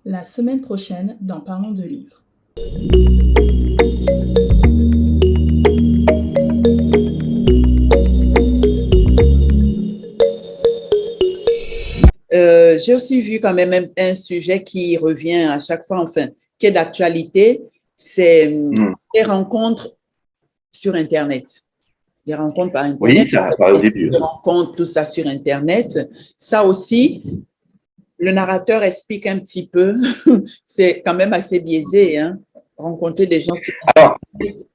La semaine prochaine dans Parlons de livres. J'ai aussi vu quand même un sujet qui revient à chaque fois, enfin, qui est d'actualité, c'est les rencontres sur Internet. Des rencontres par Oui, Internet, ça apparaît au début. des rencontres, tout ça sur Internet. Ça aussi, le narrateur explique un petit peu. C'est quand même assez biaisé, hein, rencontrer des gens sur Alors, Internet.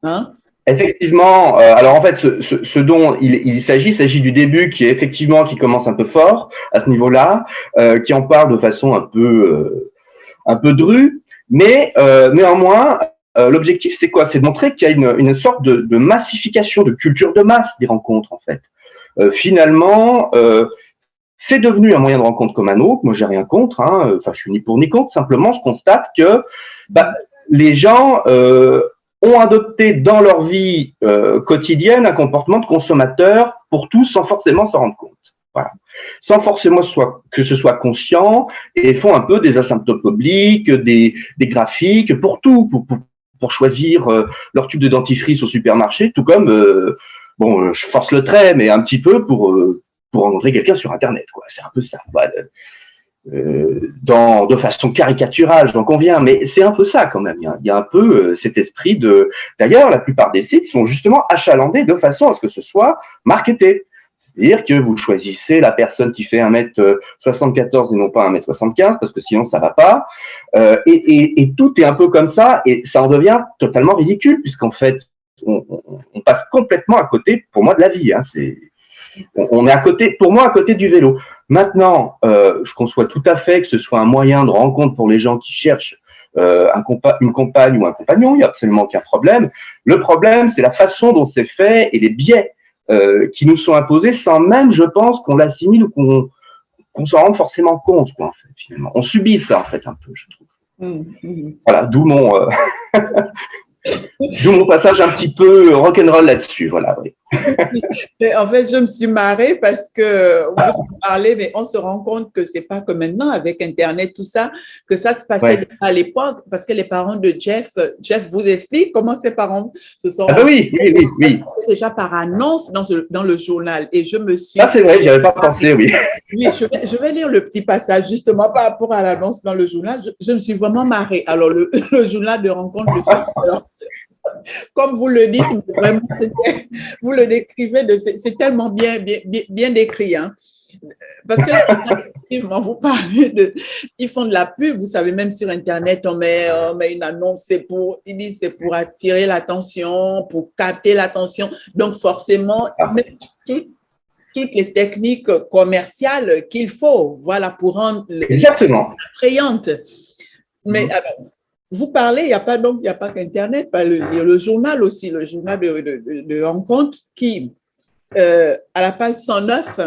Hein? effectivement, alors en fait, ce dont il s'agit du début qui est effectivement qui commence un peu fort à ce niveau-là, qui en parle de façon un peu drue, mais néanmoins, l'objectif c'est quoi? C'est de montrer qu'il y a une sorte de massification, de culture de masse des rencontres en fait. Finalement, c'est devenu un moyen de rencontre comme un autre. Moi, j'ai rien contre. Hein. Enfin, je suis ni pour ni contre. Simplement, je constate que les gens ont adopté dans leur vie quotidienne un comportement de consommateur pour tout, sans forcément s'en rendre compte. Voilà. Sans forcément que ce soit conscient, et font un peu des asymptotes publics, des graphiques, pour tout, pour choisir leur tube de dentifrice au supermarché, tout comme, bon, je force le trait, mais un petit peu pour rencontrer quelqu'un sur Internet, quoi. C'est un peu ça. Voilà. De façon caricaturale, j'en conviens, mais c'est un peu ça quand même. Il y a un peu cet esprit de. D'ailleurs, la plupart des sites sont justement achalandés de façon à ce que ce soit marketé. C'est-à-dire que vous choisissez la personne qui fait 1m74 et non pas 1m75, parce que sinon ça va pas. Et tout est un peu comme ça, et ça en devient totalement ridicule, puisqu'en fait, on passe complètement à côté, pour moi, de la vie. Hein. On est à côté, pour moi, à côté du vélo. Maintenant, je conçois tout à fait que ce soit un moyen de rencontre pour les gens qui cherchent une compagne ou un compagnon, il n'y a absolument aucun problème. Le problème, c'est la façon dont c'est fait et les biais qui nous sont imposés sans même, je pense, qu'on l'assimile ou qu'on s'en rende forcément compte, quoi, en fait, finalement. On subit ça, en fait, un peu, je trouve. Voilà, d'où mon passage un petit peu rock'n'roll là-dessus, voilà. Oui. Mais en fait, je me suis marrée parce que vous parlez, mais on se rend compte que c'est pas comme maintenant avec Internet, tout ça, que ça se passait déjà à l'époque, parce que les parents de Jeff vous explique comment ses parents se sont oui. Ça se passait déjà par annonce dans le journal. Et je me suis. Ah, c'est vrai, j'y avais pas pensé, oui. Oui, je vais lire le petit passage justement par rapport à l'annonce dans le journal. Je me suis vraiment marrée. Alors, le journal de rencontre de chasseurs, comme vous le dites, vraiment, vous le décrivez, c'est tellement bien décrit. Hein. Parce que effectivement, vous parlez ils font de la pub, vous savez, même sur Internet, on met une annonce, ils disent c'est pour attirer l'attention, pour capter l'attention. Donc, forcément, toutes les techniques commerciales qu'il faut, voilà, pour rendre les attrayantes. Mais alors, vous parlez, il n'y a pas qu'Internet, le journal aussi, le journal de rencontre qui, à la page 109,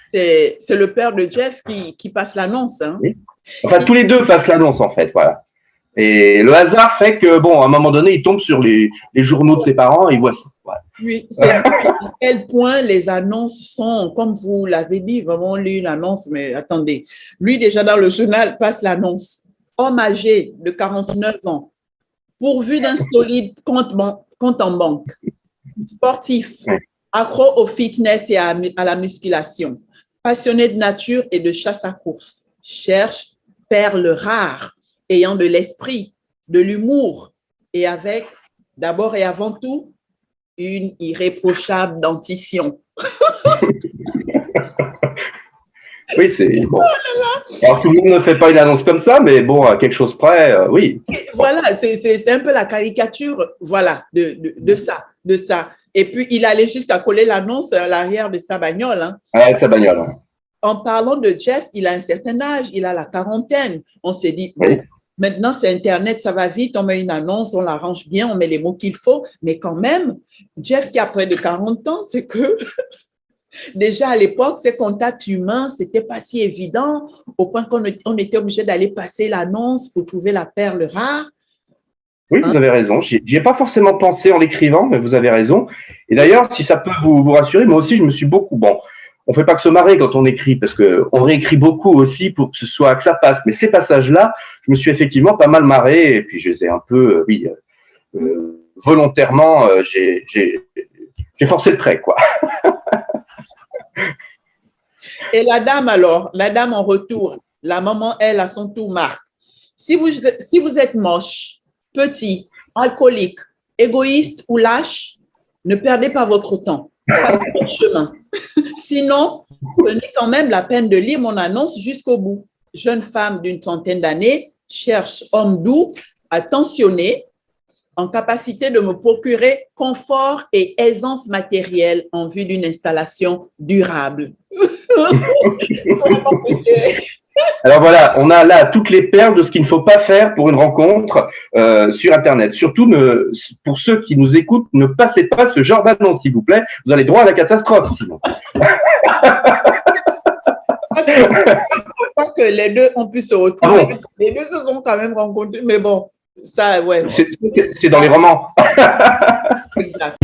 c'est le père de Jeff qui passe l'annonce. Hein. Oui. Enfin, tous les deux passent l'annonce, en fait, voilà. Et le hasard fait que, bon, à un moment donné, il tombe sur les journaux de ses parents et il voit ça. Voilà. Oui, c'est à quel point les annonces sont, comme vous l'avez dit, vraiment lu l'annonce, mais attendez, lui déjà dans le journal passe l'annonce. Homme âgé de 49 ans, pourvu d'un solide compte en banque, sportif, accro au fitness et à la musculation, passionné de nature et de chasse à course, cherche perles rares, ayant de l'esprit, de l'humour et avec, d'abord et avant tout, une irréprochable dentition. Oui, c'est bon. Alors, tout le monde ne fait pas une annonce comme ça, mais bon, à quelque chose près, oui. Voilà, c'est un peu la caricature, voilà, de ça. Et puis, il allait jusqu'à coller l'annonce à l'arrière de sa bagnole. Hein. Avec sa bagnole. Hein. En parlant de Jeff, il a un certain âge, il a la quarantaine. On s'est dit, bon, maintenant, c'est Internet, ça va vite, on met une annonce, on l'arrange bien, on met les mots qu'il faut. Mais quand même, Jeff qui a près de 40 ans, c'est que déjà à l'époque, ces contacts humains, c'était pas si évident au point qu'on était obligé d'aller passer l'annonce pour trouver la perle rare. Oui, vous avez raison. J'y ai pas forcément pensé en l'écrivant, mais vous avez raison. Et d'ailleurs, si ça peut vous rassurer, moi aussi, je me suis beaucoup. Bon, on fait pas que se marrer quand on écrit, parce que on réécrit beaucoup aussi pour que ça passe. Mais ces passages-là, je me suis effectivement pas mal marré, et puis je les ai un peu, volontairement, j'ai forcé le trait, quoi. Et la dame alors, la dame en retour, la maman, elle, à son tour marque. Si vous êtes moche, petit, alcoolique, égoïste ou lâche, ne perdez pas votre temps, pas votre chemin. Sinon, prenez quand même la peine de lire mon annonce jusqu'au bout. Jeune femme d'une trentaine d'années cherche homme doux, attentionné, en capacité de me procurer confort et aisance matérielle en vue d'une installation durable. Alors voilà, on a là toutes les perles de ce qu'il ne faut pas faire pour une rencontre sur Internet. Surtout, pour ceux qui nous écoutent, ne passez pas ce genre d'annonce, s'il vous plaît. Vous allez droit à la catastrophe, sinon. Je crois que les deux ont pu se retrouver. Ah bon? Les deux se sont quand même rencontrés, mais bon, ça, ouais. C'est dans les romans. Exact.